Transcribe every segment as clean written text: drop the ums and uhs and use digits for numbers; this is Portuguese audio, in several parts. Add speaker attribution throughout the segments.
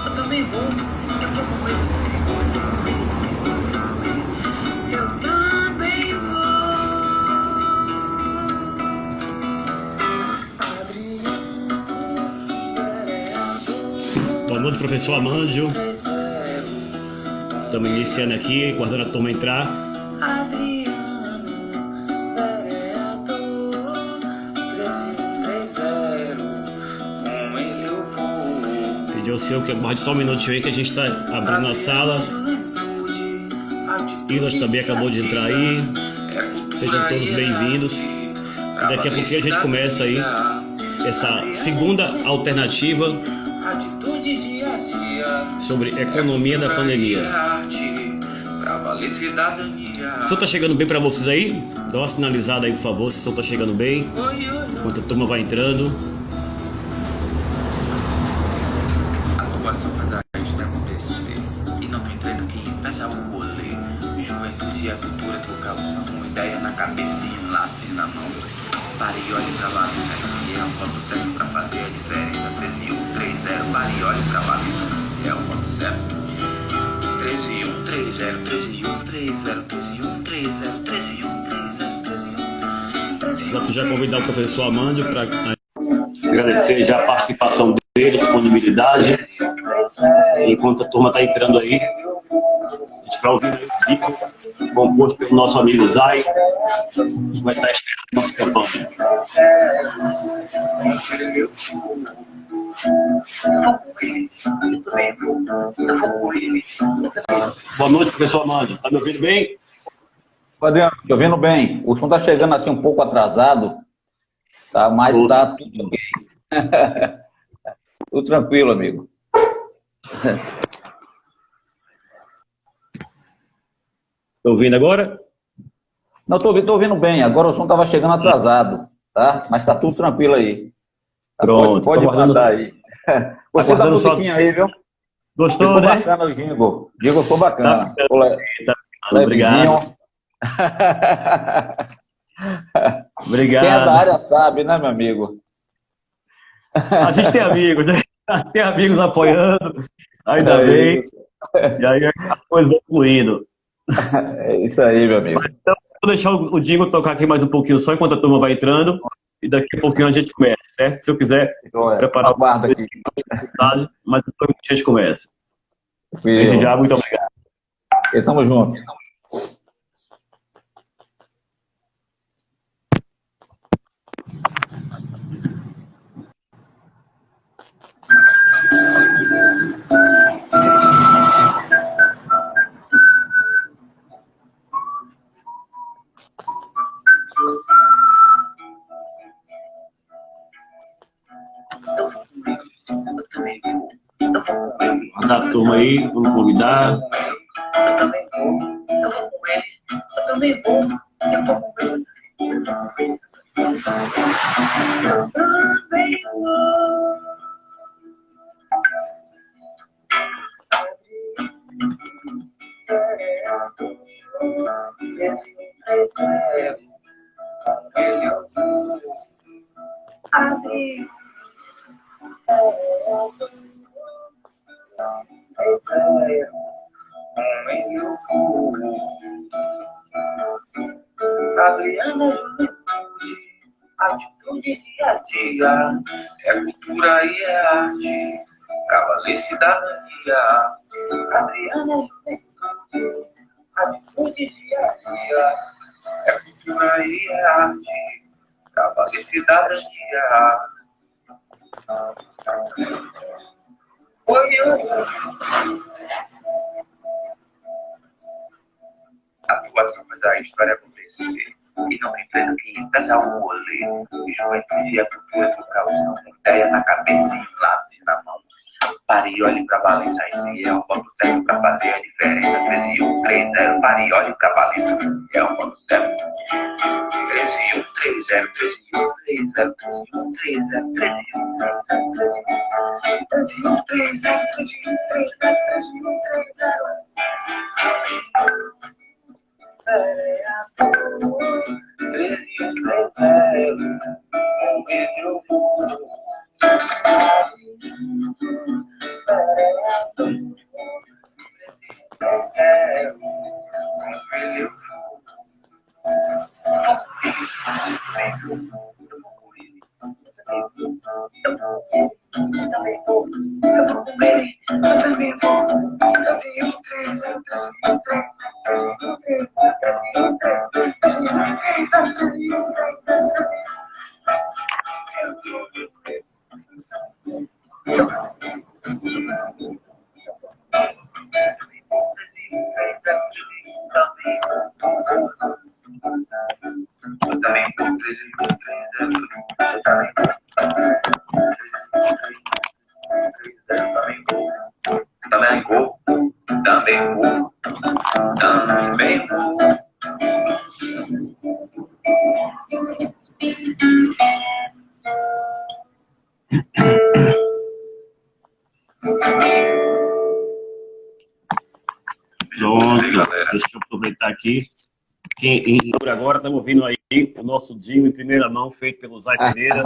Speaker 1: Eu também vou. Eu tô com medo. Eu também vou.
Speaker 2: Boa noite, professor Amândio. Estamos iniciando aqui, guardando a turma entrar. Pedir ao senhor que aguarde só um minutinho aí que a gente está abrindo a sala. Ilas também acabou de entrar aí. Sejam todos bem-vindos. E daqui a pouquinho a gente começa aí essa segunda alternativa sobre economia da pandemia. O som tá chegando bem para vocês aí? Dá uma sinalizada aí, por favor, se o som tá chegando bem, enquanto a turma vai entrando.
Speaker 1: Atuação faz a isto acontecer. E não tem treino que impeça o rolê. Juventude é cultura, educação, ideia na cabeça e lápis na mão. Pare e olhe pra lá, é um ponto certo pra fazer a diferença. 13130, pare e olhe pra lá, é um ponto certo. 13130, 13130, 13130,
Speaker 2: Vou já convidar o professor Amândio para agradecer já a participação dele, a disponibilidade. Enquanto a turma está entrando aí, a gente vai ouvir o vídeo composto pelo nosso amigo Zay, que vai estar estreando a nossa campanha. Boa noite, professor Amândio. Está me ouvindo bem?
Speaker 3: Adriano, tô ouvindo bem. O som está chegando assim um pouco atrasado, tá? Mas está tudo bem. Tudo tranquilo, amigo.
Speaker 2: Estou ouvindo agora?
Speaker 3: Não, tô ouvindo bem. Agora o som estava chegando atrasado, tá? Mas está tudo tranquilo aí. Tá?
Speaker 2: Pronto.
Speaker 3: Pode mandar aí. Gostei da musiquinha aí, viu?
Speaker 2: Gostou,
Speaker 3: ficou
Speaker 2: né?
Speaker 3: Bacana o jingle. Jingle ficou bacana.
Speaker 2: Tá, obrigado. Obrigado.
Speaker 3: Quem é da área sabe, né, meu amigo?
Speaker 2: A gente tem amigos, né? Tem amigos apoiando, ainda bem. E aí as coisas vão fluindo.
Speaker 3: É isso aí, meu amigo.
Speaker 2: Então, vou deixar o Dingo tocar aqui mais um pouquinho só enquanto a turma vai entrando. E daqui a pouquinho a gente começa, certo? Se eu quiser preparar
Speaker 3: o guarda aqui.
Speaker 2: Mas depois a gente começa.
Speaker 3: Desde
Speaker 2: já, muito obrigado.
Speaker 3: Tamo junto.
Speaker 2: Mandar a turma aí, vamos convidar.
Speaker 1: Eu também vou. Eu vou com ele. Eu também vou. Eu tô com ele. Eu também vou. Adriana Juventude, atitude dia a dia, é cultura e é arte, cavaleiro cidadania. Adriana Juventude, atitude dia a dia, é cultura e é arte, cavaleiro cidadania. Oi, a atuação faz a história acontecer. E não tem treino que impeça o rolê. Juventude é cultura, educação, ideia na cabeça e lápis na mão. Pare e olhe pra Valença, esse é o ponto certo pra fazer a diferença. 13130, pare e olhe pra Valença, esse é o ponto certo. 13130, 13130, 13130, 13130,
Speaker 2: Pronto, deixa eu aproveitar aqui. Por agora estamos ouvindo aí o nosso Dinho em primeira mão, feito pelo Zay Pereira.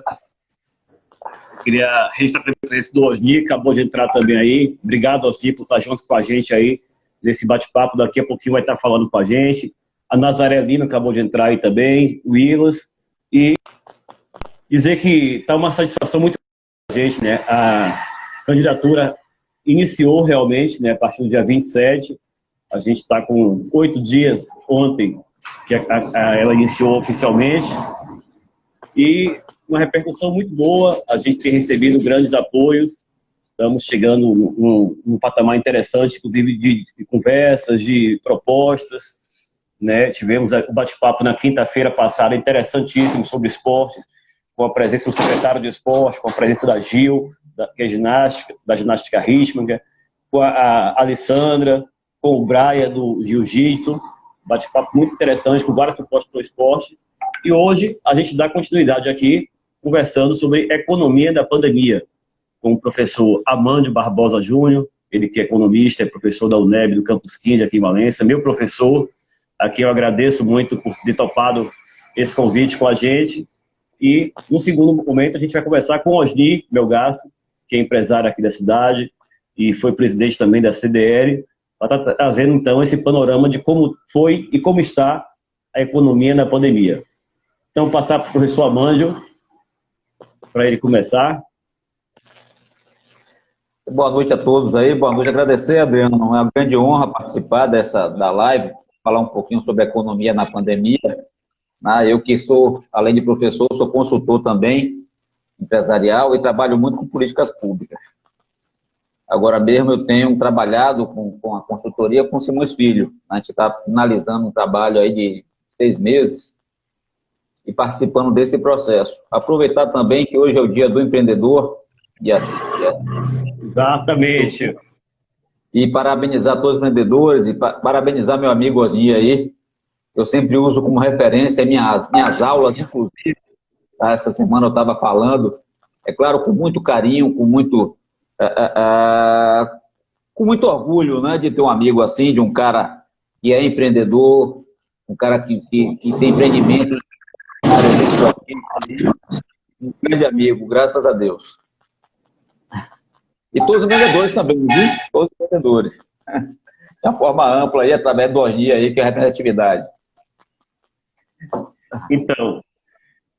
Speaker 2: Eu queria registrar a presença do Osni, acabou de entrar também aí. Obrigado, Osni, por estar junto com a gente aí nesse bate-papo. Daqui a pouquinho vai estar falando com a gente. A Nazaré Lima acabou de entrar aí também, o Willas. E dizer que está uma satisfação muito para a gente, né? A candidatura iniciou realmente, né, a partir do dia 27. A gente está com 8 dias ontem que ela iniciou oficialmente. E uma repercussão muito boa. A gente tem recebido grandes apoios. Estamos chegando num patamar interessante, inclusive de conversas, de propostas, né? Tivemos o bate-papo na quinta-feira passada, interessantíssimo, sobre esporte, com a presença do secretário de esporte, com a presença da Gil, que é da ginástica rítmica, com a Alessandra, com o Braia do jiu-jitsu. Bate-papo muito interessante, com várias propostas para o esporte. E hoje a gente dá continuidade aqui, conversando sobre economia da pandemia, com o professor Amândio Barbosa Júnior, ele que é economista, é professor da UNEB do Campus 15 aqui em Valência, meu professor, a quem eu agradeço muito por ter topado esse convite com a gente. E, no segundo momento, a gente vai conversar com o Osni Melgaço, que é empresário aqui da cidade e foi presidente também da CDL, para estar trazendo, então, esse panorama de como foi e como está a economia na pandemia. Então, passar para o professor Amândio, para ele começar.
Speaker 3: Boa noite a todos aí, boa noite. Agradecer, Adriano, é uma grande honra participar da live, falar um pouquinho sobre a economia na pandemia. Eu que sou, além de professor, sou consultor também, empresarial, e trabalho muito com políticas públicas. Agora mesmo eu tenho trabalhado com a consultoria com Simões Filho. A gente está finalizando um trabalho aí de 6 meses e participando desse processo. Aproveitar também que hoje é o dia do empreendedor.
Speaker 2: Exatamente.
Speaker 3: E parabenizar todos os empreendedores e parabenizar meu amigo Osni aí. Eu sempre uso como referência minhas aulas, inclusive. Tá? Essa semana eu estava falando, é claro, com muito carinho, com muito orgulho, né, de ter um amigo assim, de um cara que é empreendedor, um cara que tem empreendimento na área esportiva, um grande amigo, graças a Deus. E todos os vendedores também, viu? Todos os vendedores. De uma forma ampla aí, através do Osni aí, que é a representatividade.
Speaker 2: Então,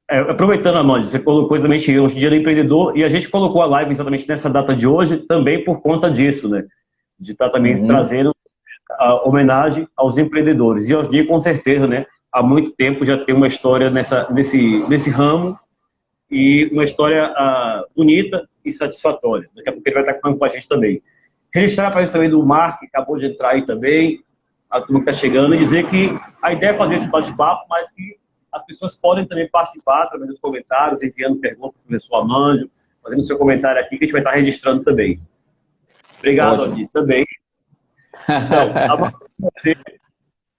Speaker 2: aproveitando, Amândio, você colocou exatamente hoje Dia do Empreendedor, e a gente colocou a live exatamente nessa data de hoje também por conta disso, né? De estar também trazendo a homenagem aos empreendedores. E Osni, com certeza, né? Há muito tempo já tem uma história nesse ramo, e uma história bonita e satisfatória. Daqui a pouco ele vai estar falando com a gente também. Registrar a presença também do Mark, que acabou de entrar aí também, a turma que está chegando, e dizer que a ideia é fazer esse bate-papo, mas que as pessoas podem também participar através dos comentários, enviando perguntas para o professor Amândio, fazendo seu comentário aqui, que a gente vai estar registrando também. Obrigado, Osni, também. Então,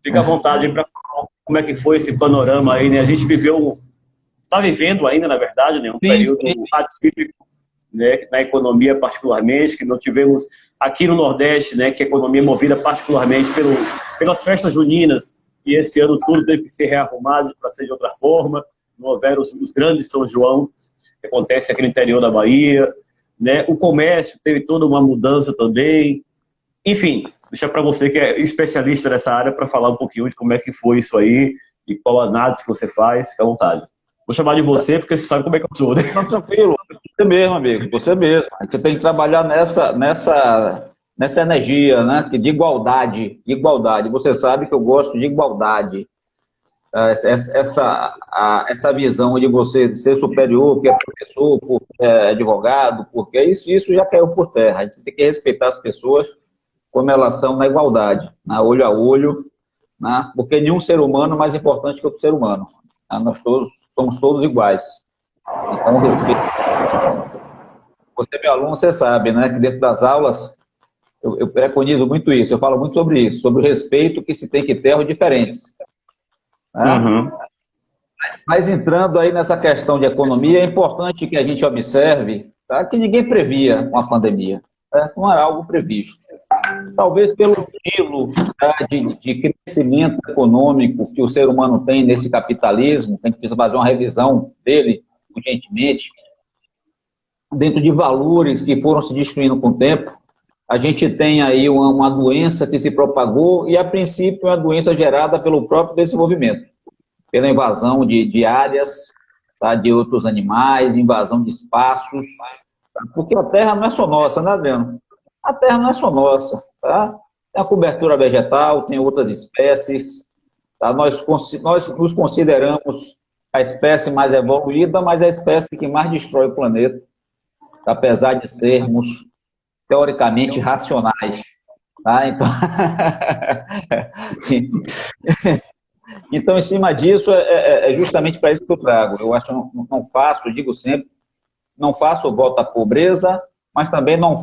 Speaker 2: fica à vontade para falar como é que foi esse panorama aí, né? A gente está vivendo ainda, na verdade, né, um período atípico, né, na economia particularmente, que não tivemos aqui no Nordeste, né, que a economia é movida particularmente pelas festas juninas, e esse ano tudo teve que ser rearrumado para ser de outra forma. Não houveram os grandes São João, que acontece aqui no interior da Bahia, né? O comércio teve toda uma mudança também. Enfim, deixa para você que é especialista nessa área para falar um pouquinho de como é que foi isso aí e qual análise que você faz, fica à vontade. Vou chamar de você porque você sabe como é que eu sou, né?
Speaker 3: Não, tranquilo, você mesmo, amigo, você mesmo. Você tem que trabalhar nessa energia, né? De igualdade, igualdade. Você sabe que eu gosto de igualdade. Essa visão de você ser superior, porque é professor, porque é advogado, porque isso já caiu por terra. A gente tem que respeitar as pessoas como elas são na igualdade, na olho a olho, né? Porque nenhum ser humano é mais importante que outro ser humano. Nós todos somos todos iguais. Então, respeito. Você, meu aluno, você sabe, né, que dentro das aulas eu preconizo muito isso, eu falo muito sobre isso, sobre o respeito que se tem que ter aos diferentes. Né?
Speaker 2: Uhum.
Speaker 3: Mas entrando aí nessa questão de economia, é importante que a gente observe, tá, que ninguém previa uma pandemia. Não era algo previsto. Talvez pelo estilo, tá, de crescimento econômico que o ser humano tem nesse capitalismo, que a gente precisa fazer uma revisão dele urgentemente, dentro de valores que foram se destruindo com o tempo, a gente tem aí uma doença que se propagou e, a princípio, é uma doença gerada pelo próprio desenvolvimento, pela invasão de áreas, tá, de outros animais, invasão de espaços, tá, porque a Terra não é só nossa, né, Adriano? A Terra não é só nossa, tá? Tem a cobertura vegetal, tem outras espécies, tá? Nós nos consideramos a espécie mais evoluída, mas a espécie que mais destrói o planeta, apesar de sermos teoricamente racionais. Tá? Então, em cima disso, é justamente para isso que eu trago. Eu acho que não faço, eu digo sempre, não faço o voto à pobreza, mas também não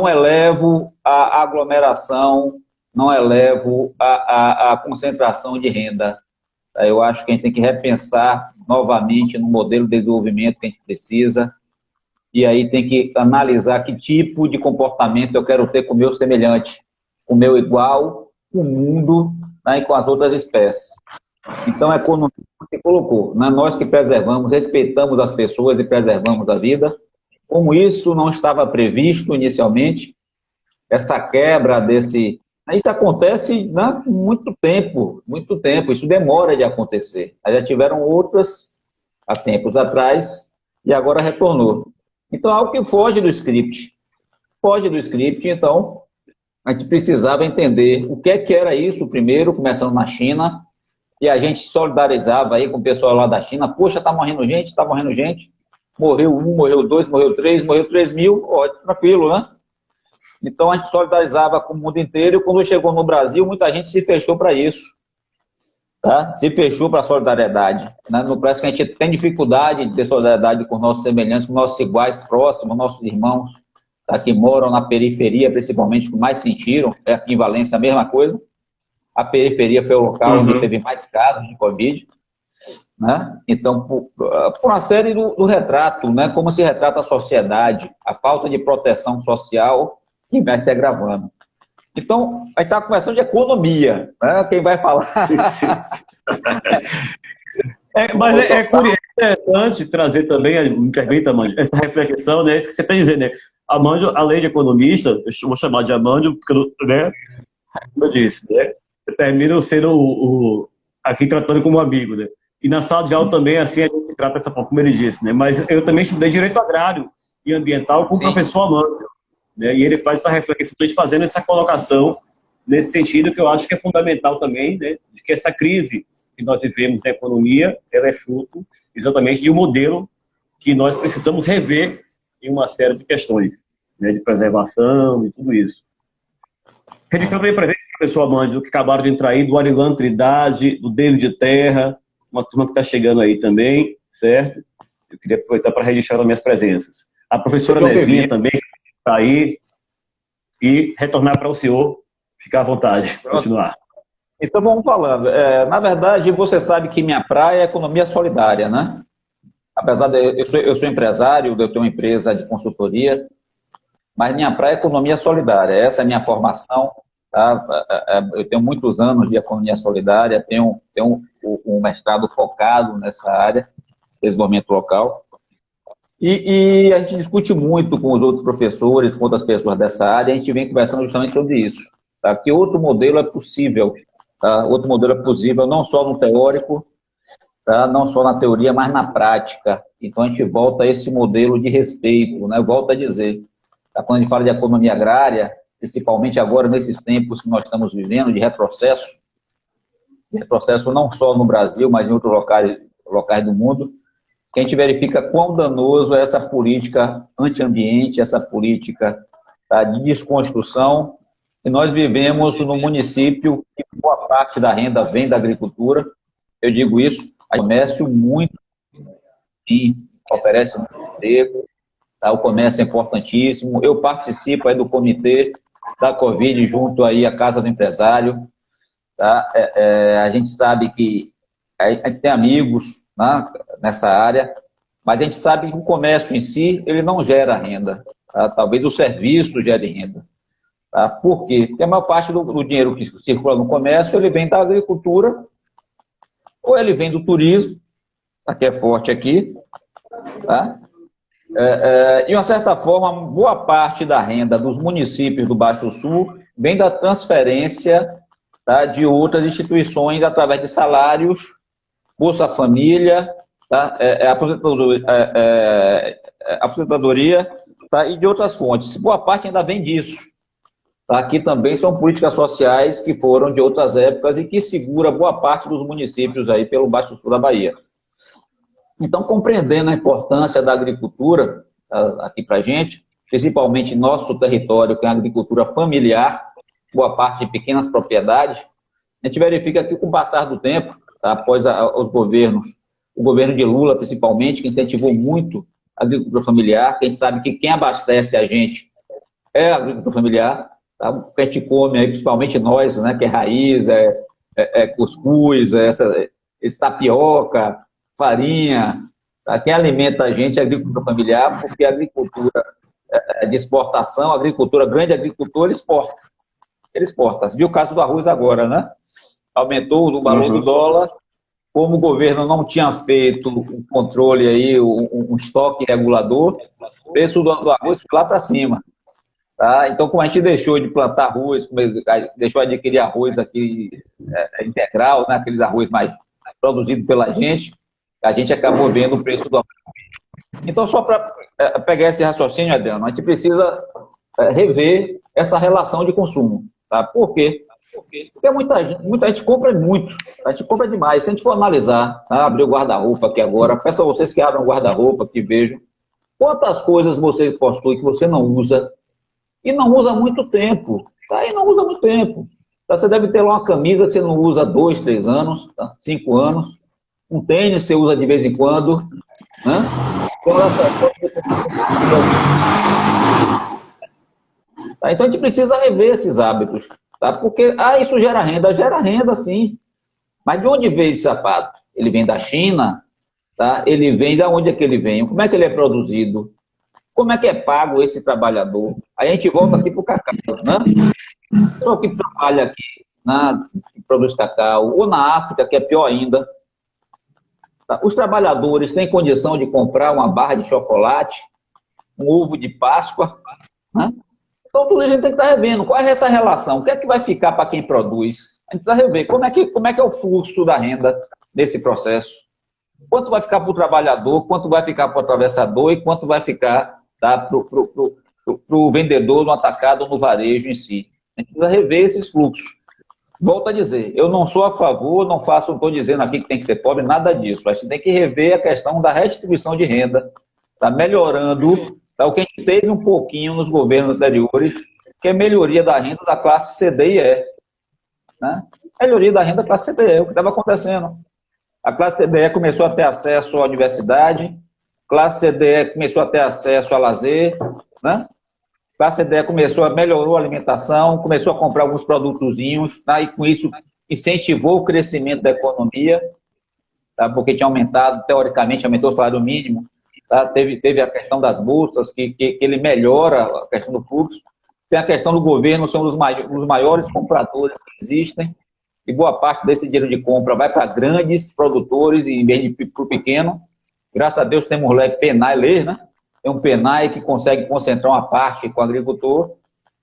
Speaker 3: elevo a aglomeração, não elevo a concentração de renda. Eu acho que a gente tem que repensar novamente no modelo de desenvolvimento que a gente precisa, e aí tem que analisar que tipo de comportamento eu quero ter com o meu semelhante, com o meu igual, com o mundo, né, e com as outras espécies. Então, a economia que colocou, né, nós que preservamos, respeitamos as pessoas e preservamos a vida, como isso não estava previsto inicialmente, essa quebra desse... Isso acontece, né, muito tempo, isso demora de acontecer. Já tiveram outras há tempos atrás e agora retornou. Então, é algo que foge do script. Então, a gente precisava entender o que era isso primeiro, começando na China, e a gente solidarizava aí com o pessoal lá da China. Poxa, tá morrendo gente. Morreu 1, morreu 2, morreu 3, morreu 3 mil, ótimo, tranquilo, né? Então, a gente solidarizava com o mundo inteiro, e quando chegou no Brasil, muita gente se fechou para isso. Tá? Se fechou para a solidariedade. Né? Não parece que a gente tem dificuldade de ter solidariedade com nossos semelhantes, com nossos iguais próximos, nossos irmãos, tá? Que moram na periferia, principalmente, que mais sentiram. Aqui em Valência, a mesma coisa. A periferia foi o local onde teve mais casos de Covid. Né? Então, por uma série do retrato, né? Como se retrata a sociedade, a falta de proteção social que vai se agravando. Então, aí está começando de economia, né? Quem vai falar?
Speaker 2: Sim. Mas é curioso, é interessante trazer também, me permita, Amândio, essa reflexão, né? Isso que você está dizendo, né? Amândio, além de economista, eu vou chamar de Amândio, porque, né? Como eu disse, né? Eu termino sendo aqui tratando como amigo, né? E na sala de aula também, assim, a gente trata essa forma, como ele disse, né? Mas eu também estudei Direito Agrário e Ambiental com o professor Amândio, né? E ele faz essa reflexão, fazendo essa colocação nesse sentido que eu acho que é fundamental também, né? De que essa crise que nós vivemos na economia, ela é fruto exatamente de um modelo que nós precisamos rever em uma série de questões, né? De preservação e tudo isso. Registrando também a presença do professor Amândio, que acabaram de entrar aí, do Arilan Trindade, do David Terra, uma turma que está chegando aí também, certo? Eu queria aproveitar para registrar as minhas presenças. A professora Nevinha também está aí, e retornar para o senhor, ficar à vontade, continuar.
Speaker 3: Então, vamos falando. Na verdade, você sabe que minha praia é economia solidária, né? Apesar de eu sou empresário, eu tenho uma empresa de consultoria, mas minha praia é economia solidária. Essa é a minha formação. Tá? Eu tenho muitos anos de economia solidária, tenho um mestrado focado nessa área, desenvolvimento local. E a gente discute muito com os outros professores, com outras pessoas dessa área, a gente vem conversando justamente sobre isso, tá? Que outro modelo é possível, tá? Outro modelo é possível não só no teórico, tá? Não só na teoria, mas na prática. Então a gente volta a esse modelo de respeito, né? Volto a dizer, tá? Quando a gente fala de economia agrária, principalmente agora nesses tempos que nós estamos vivendo de retrocesso não só no Brasil, mas em outros locais do mundo, que a gente verifica quão danoso é essa política anti-ambiente, essa política, tá, de desconstrução. E nós vivemos num município que boa parte da renda vem da agricultura. Eu digo isso, o comércio muito, sim, oferece muito emprego, tá, o comércio é importantíssimo. Eu participo aí do comitê da Covid junto aí à Casa do Empresário. Tá? A gente sabe que a gente tem amigos, né, nessa área, mas a gente sabe que o comércio em si, ele não gera renda. Tá? Talvez o serviço gere renda. Tá? Por quê? Porque a maior parte do dinheiro que circula no comércio, ele vem da agricultura, ou ele vem do turismo, tá, que é forte aqui, tá? De uma certa forma, boa parte da renda dos municípios do Baixo Sul vem da transferência, tá, de outras instituições através de salários, Bolsa Família, tá, aposentadoria, tá, e de outras fontes. Boa parte ainda vem disso. Tá, aqui também são políticas sociais que foram de outras épocas e que segura boa parte dos municípios aí pelo Baixo Sul da Bahia. Então, compreendendo a importância da agricultura, tá, aqui para a gente, principalmente nosso território, que é a agricultura familiar, boa parte de pequenas propriedades, a gente verifica que com o passar do tempo, tá, após os governos, o governo de Lula principalmente, que incentivou muito a agricultura familiar, que a gente sabe que quem abastece a gente é a agricultura familiar, tá, o que a gente come aí, principalmente nós, né, que é raiz, cuscuz, esse tapioca, farinha, tá, quem alimenta a gente é a agricultura familiar, porque a agricultura de exportação, a agricultura, grande agricultor, ele exporta. Viu o caso do arroz agora, né? Aumentou o valor do dólar, como o governo não tinha feito um controle aí, um estoque regulador, o preço do arroz foi lá para cima. Tá? Então, como a gente deixou de plantar arroz, deixou de adquirir arroz aqui integral, né? Aqueles arroz mais produzidos pela gente, a gente acabou vendo o preço do arroz. Então, só para pegar esse raciocínio, Adriano, a gente precisa rever essa relação de consumo. Tá? Por quê? Porque muita gente compra muito, a gente compra demais. Se a gente for analisar, tá? Abrir o guarda-roupa aqui agora, peço a vocês que abram o guarda-roupa, que vejam quantas coisas você possui que você não usa, e não usa há muito tempo. Tá? E não usa há muito tempo. Tá? Você deve ter lá uma camisa que você não usa há 2, 3 anos, tá? 5 anos, um tênis que você usa de vez em quando, né? Tá? Então a gente precisa rever esses hábitos. Tá? Porque, isso gera renda sim. Mas de onde veio esse sapato? Ele vem da China, tá? Ele vem de onde é que ele vem? Como é que ele é produzido? Como é que é pago esse trabalhador? Aí a gente volta aqui para o cacau, né? O pessoal que trabalha aqui, né, que produz cacau, ou na África, que é pior ainda, tá? Os trabalhadores têm condição de comprar uma barra de chocolate, um ovo de Páscoa, né? Então, tudo isso a gente tem que estar revendo. Qual é essa relação? O que é que vai ficar para quem produz? A gente precisa rever. Como é que é o fluxo da renda desse processo? Quanto vai ficar para o trabalhador, quanto vai ficar para o atravessador e quanto vai ficar, tá, para o vendedor no atacado ou no varejo em si? A gente precisa rever esses fluxos. Volto a dizer, eu não sou a favor, não estou dizendo aqui que tem que ser pobre, nada disso. A gente tem que rever a questão da redistribuição de renda, tá melhorando. É o que a gente teve um pouquinho nos governos anteriores, que é a melhoria da renda da classe C, D e E. Né? Melhoria da renda da classe C, D e E, o que estava acontecendo. A classe C, D e E começou a ter acesso à universidade, a classe C, D e E começou a ter acesso a lazer, né? A classe C, D e E melhorou a alimentação, começou a comprar alguns produtozinhos, tá? E com isso incentivou o crescimento da economia, tá? Porque tinha aumentado, teoricamente, aumentou o salário mínimo. Tá? Teve a questão das bolsas, que ele melhora a questão do fluxo. Tem a questão do governo, são os maiores compradores que existem, e boa parte desse dinheiro de compra vai para grandes produtores, em vez de para o pequeno. Graças a Deus temos lei penal e leis, né? tem um PNAE que consegue concentrar uma parte com o agricultor,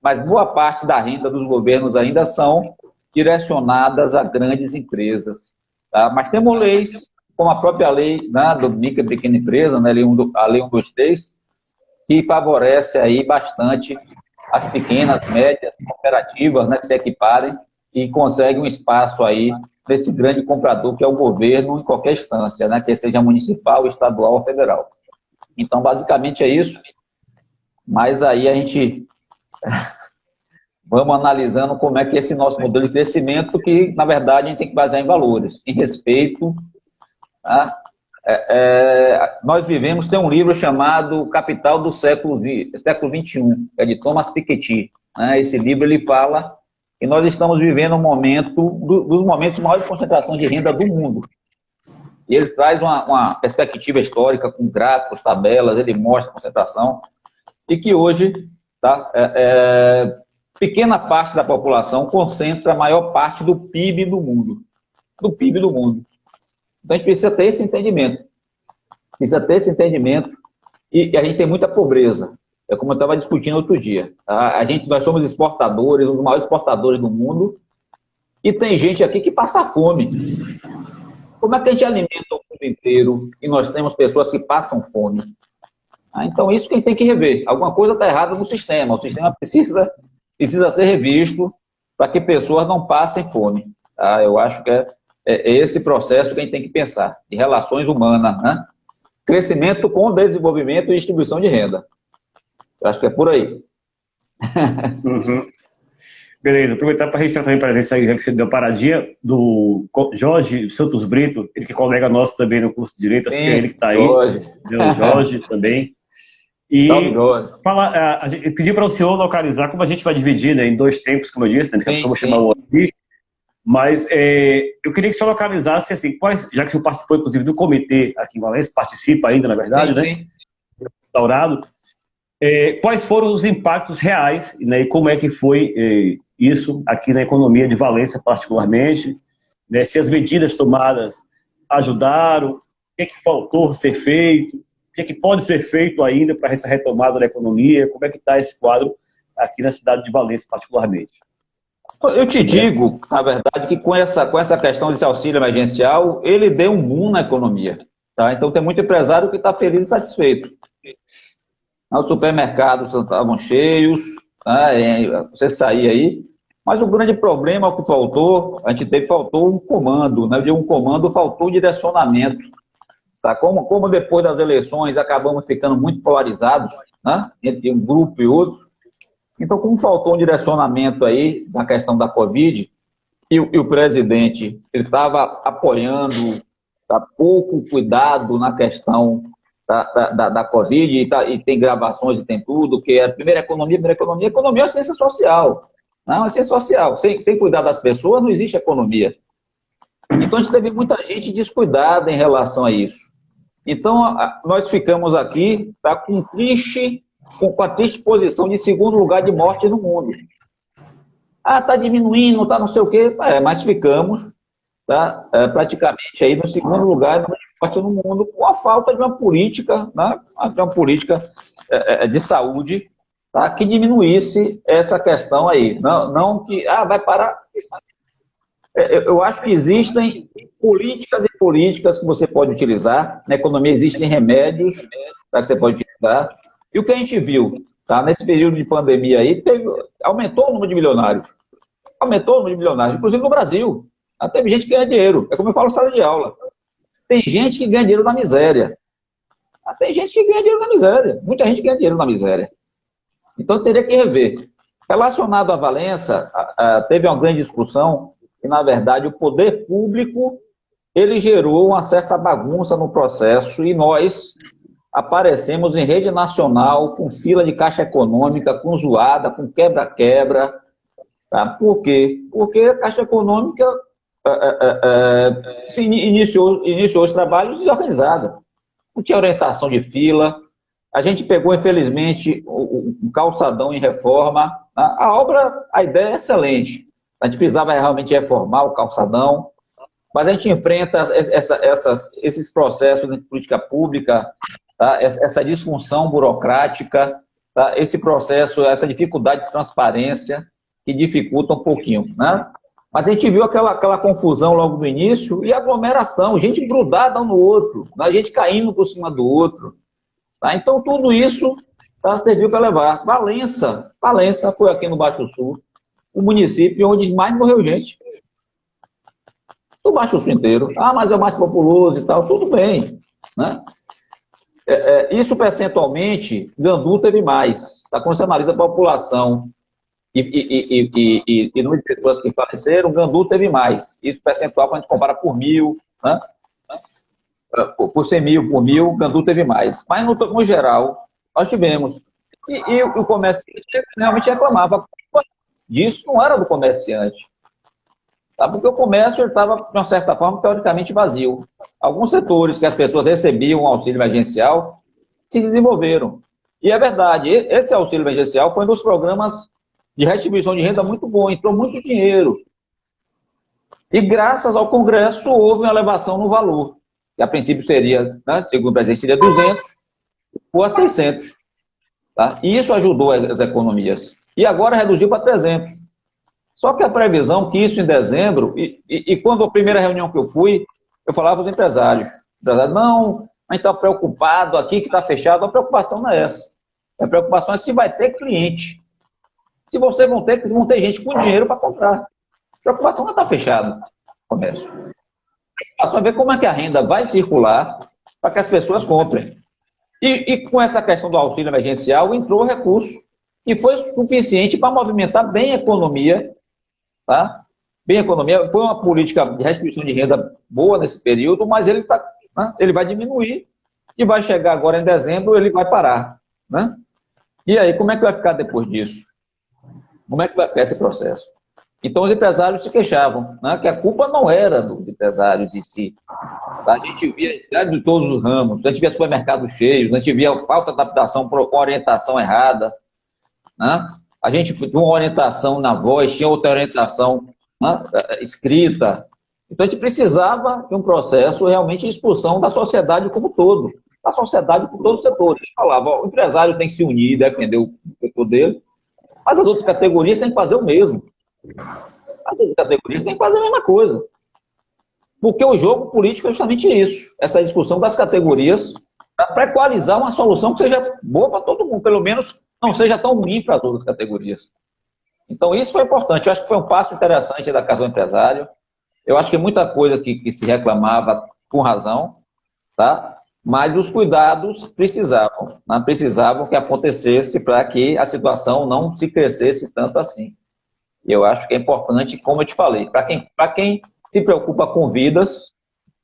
Speaker 3: mas boa parte da renda dos governos ainda são direcionadas a grandes empresas. Tá? Mas temos leis, como a própria lei, né, do micro e pequena empresa, né, a lei 123, que favorece aí bastante as pequenas, médias, cooperativas, né, que se equiparem e conseguem um espaço aí desse grande comprador que é o governo em qualquer instância, né, que seja municipal, estadual ou federal. Então, basicamente é isso, mas aí a gente vamos analisando como é que esse nosso modelo de crescimento, que na verdade a gente tem que basear em valores, em respeito. Tá? Nós vivemos, tem um livro chamado Capital do século XXI, é de Thomas Piketty. Né? Esse livro ele fala que nós estamos vivendo um momento, dos momentos de maior concentração de renda do mundo. E ele traz uma perspectiva histórica com gráficos, tabelas, ele mostra a concentração, e que hoje tá, pequena parte da população concentra a maior parte do PIB do mundo. Do PIB do mundo. Então a gente precisa ter esse entendimento. E a gente tem muita pobreza. É como eu estava discutindo outro dia. Tá? Nós somos exportadores, os maiores exportadores do mundo, e tem gente aqui que passa fome. Como é que a gente alimenta o mundo inteiro e nós temos pessoas que passam fome? Então isso que a gente tem que rever. Alguma coisa está errada no sistema. O sistema precisa ser revisto para que pessoas não passem fome. Tá? Eu acho que é esse processo que a gente tem que pensar, de relações humanas, né? Crescimento com desenvolvimento e distribuição de renda. Eu acho que é por aí.
Speaker 2: Uhum. Beleza, aproveitar para registrar também a presença aí, já que você deu paradinha, do Jorge Santos Brito, ele que é colega nosso também no curso de Direito, acho que é ele que está aí. Jorge também. E eu pedi para o senhor localizar, como a gente vai dividir, né, em 2 tempos, como eu disse, né, eu vou chamar o outro aqui, mas eu queria que o senhor localizasse, assim, já que o senhor participou, inclusive, do comitê aqui em Valença, participa ainda, na verdade, né? Restaurado. Quais foram os impactos reais, né, e como é que foi isso aqui na economia de Valença, particularmente, né, se as medidas tomadas ajudaram, o que é que faltou ser feito, o que é que pode ser feito ainda para essa retomada da economia, como é que está esse quadro aqui na cidade de Valença, particularmente?
Speaker 3: Eu te digo, na verdade, que com essa questão desse auxílio emergencial, ele deu um boom na economia. Tá? Então tem muito empresário que está feliz e satisfeito. Os supermercados estavam cheios, tá? Você saía aí, mas o grande problema é o que faltou, faltou um comando, né? De um comando faltou o direcionamento. Tá? Como depois das eleições acabamos ficando muito polarizados, né? Entre um grupo e outro, então como faltou um direcionamento aí na questão da Covid, e o presidente estava apoiando, tá? Pouco cuidado na questão da Covid, e tem gravações e tem tudo, que é a primeira economia é ciência social. Não, é ciência social. Sem cuidar das pessoas, não existe economia. Então, a gente teve muita gente descuidada em relação a isso. Então, nós ficamos aqui com a triste posição de segundo lugar de morte no mundo. Está diminuindo, não sei o quê, mas ficamos praticamente aí no segundo lugar no mundo, com a falta de uma política, né, de saúde, tá, que diminuísse essa questão aí. Não que vai parar. Eu acho que existem políticas e políticas que você pode utilizar. Na economia existem remédios que você pode utilizar. E o que a gente viu, tá, nesse período de pandemia aí, aumentou o número de milionários. Inclusive no Brasil. Teve gente que ganha dinheiro. É como eu falo, sala de aula. Tem gente que ganha dinheiro na miséria. Muita gente ganha dinheiro na miséria. Então, teria que rever. Relacionado à Valença, teve uma grande discussão que, na verdade, o poder público ele gerou uma certa bagunça no processo e nós aparecemos em rede nacional com fila de caixa econômica, com zoada, com quebra-quebra. Tá? Por quê? Porque a Caixa Econômica se iniciou os trabalhos desorganizada. Não tinha orientação de fila. A gente pegou, infelizmente, um calçadão em reforma. A ideia é excelente. A gente precisava realmente reformar o calçadão, mas a gente enfrenta esses processos de política pública tá? Essa disfunção burocrática, tá? Esse processo, essa dificuldade de transparência que dificulta um pouquinho, né? Mas a gente viu aquela confusão logo no início e aglomeração, gente grudada um no outro, né? Gente caindo por cima do outro. Tá? Então, tudo isso, tá, serviu para levar. Valença foi aqui no Baixo Sul, o município onde mais morreu gente. Do Baixo Sul inteiro. Ah, mas é o mais populoso e tal, tudo bem. Né? Isso percentualmente, Gandu teve mais. Tá? Quando você analisa a população e número de pessoas que faleceram, Gandu teve mais. Isso percentual, quando a gente compara por 1.000, né? Por 100 mil, por 1.000, Gandu teve mais. Mas, no geral, nós tivemos. E o comerciante realmente reclamava. Disso não era do comerciante. Tá? Porque o comércio estava, de uma certa forma, teoricamente vazio. Alguns setores que as pessoas recebiam auxílio emergencial se desenvolveram. E é verdade, esse auxílio emergencial foi um dos programas de restituição de renda muito bom, entrou muito dinheiro. E graças ao Congresso houve uma elevação no valor, que a princípio seria, né, segundo o presidente, seria 200 ou a 600. Tá? E isso ajudou as economias. E agora reduziu para 300. Só que a previsão que isso em dezembro, e quando a primeira reunião que eu fui, eu falava para os empresários, não, a gente está preocupado aqui que está fechado, a preocupação não é essa. A preocupação é se vai ter cliente. Se vocês vão ter gente com dinheiro para comprar. A preocupação não está fechado, comércio. A preocupação é ver como é que a renda vai circular para que as pessoas comprem. E com essa questão do auxílio emergencial, entrou recurso e foi suficiente para movimentar bem a economia, tá? Bem a economia. Foi uma política de restituição de renda boa nesse período, mas ele vai diminuir e vai chegar agora em dezembro, ele vai parar, né? E aí, como é que vai ficar depois disso? Como é que vai ficar esse processo? Então, os empresários se queixavam, né, que a culpa não era dos empresários em si. A gente via de todos os ramos, a gente via supermercados cheios, a gente via falta de adaptação com orientação errada. Né? A gente tinha uma orientação na voz, tinha outra orientação, né, escrita. Então, a gente precisava de um processo realmente de expulsão da sociedade como um todo. Da sociedade por todos os setores. A gente falava, ó, o empresário tem que se unir, defender o setor dele, mas as outras categorias têm que fazer o mesmo. As outras categorias têm que fazer a mesma coisa. Porque o jogo político é justamente isso. Essa discussão das categorias para equalizar uma solução que seja boa para todo mundo. Pelo menos não seja tão ruim para as outras categorias. Então isso foi importante. Eu acho que foi um passo interessante da Casa do Empresário. Eu acho que muita coisa que se reclamava com razão, tá? Mas os cuidados precisavam, né? Precisavam que acontecesse para que a situação não se crescesse tanto assim. Eu acho que é importante, como eu te falei, para quem se preocupa com vidas,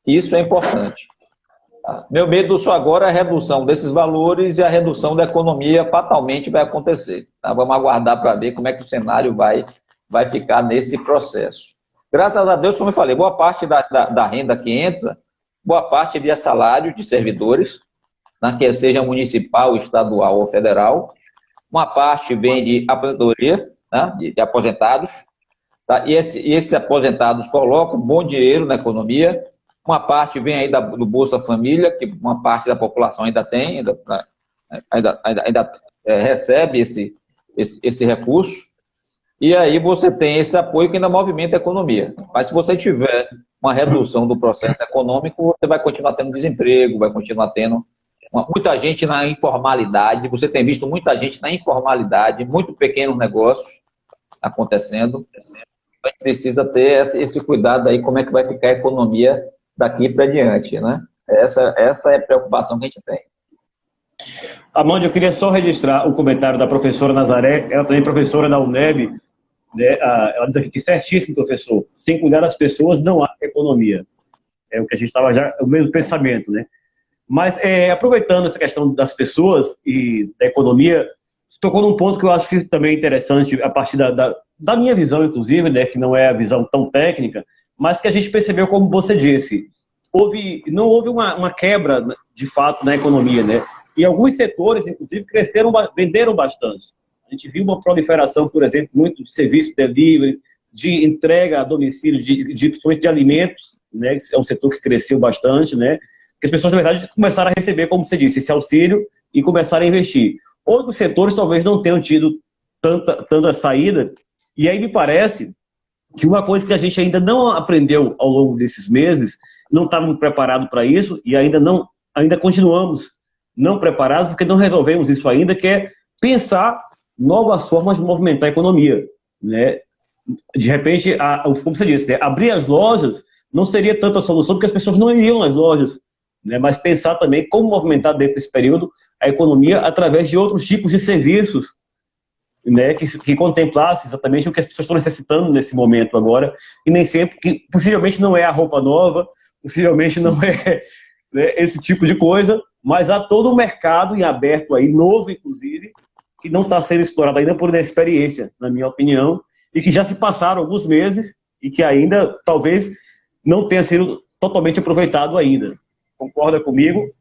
Speaker 3: isso é importante. Tá? Meu medo só agora é a redução desses valores e a redução da economia fatalmente vai acontecer. Tá? Vamos aguardar para ver como é que o cenário vai ficar nesse processo. Graças a Deus, como eu falei, boa parte da renda que entra, boa parte via salário de servidores, né, que seja municipal, estadual ou federal. Uma parte vem de aposentadoria, né, de aposentados. Tá? E esses aposentados colocam bom dinheiro na economia. Uma parte vem aí do Bolsa Família, que uma parte da população ainda tem, ainda recebe esse recurso. E aí você tem esse apoio que ainda movimenta a economia. Mas se você tiver uma redução do processo econômico, você vai continuar tendo desemprego, vai continuar tendo muita gente na informalidade. Você tem visto muita gente na informalidade, muito pequenos negócios acontecendo. A gente precisa ter esse cuidado aí, como é que vai ficar a economia daqui para diante, né? Essa é a preocupação que a gente tem.
Speaker 2: Amândio, eu queria só registrar o comentário da professora Nazaré, ela também é professora da UNEB, né? Ela diz aqui que certíssimo, professor, sem cuidar das pessoas não há economia. É o que a gente estava já, o mesmo pensamento, né? Mas, aproveitando essa questão das pessoas e da economia, você tocou num ponto que eu acho que também é interessante, a partir da minha visão, inclusive, né, que não é a visão tão técnica, mas que a gente percebeu, como você disse, não houve uma quebra, de fato, na economia, né? E alguns setores, inclusive, venderam bastante. A gente viu uma proliferação, por exemplo, muito de serviço delivery, de entrega a domicílio, principalmente de alimentos, né? É um setor que cresceu bastante, né? que as pessoas, na verdade, começaram a receber, como você disse, esse auxílio e começaram a investir. Outros setores talvez não tenham tido tanta saída, e aí me parece que uma coisa que a gente ainda não aprendeu ao longo desses meses, não estávamos preparados para isso, e ainda continuamos não preparados, porque não resolvemos isso ainda, que é pensar novas formas de movimentar a economia, né? De repente, como você disse, né? Abrir as lojas não seria tanto a solução, porque as pessoas não iriam às lojas, né? Mas pensar também como movimentar dentro desse período a economia através de outros tipos de serviços, né? Que contemplasse exatamente o que as pessoas estão necessitando nesse momento agora, e nem sempre, que possivelmente não é a roupa nova, possivelmente não é, né, esse tipo de coisa, mas há todo um mercado em aberto aí, novo inclusive, que não está sendo explorado ainda por inexperiência, na minha opinião, e que já se passaram alguns meses e que ainda, talvez, não tenha sido totalmente aproveitado ainda. Concorda comigo?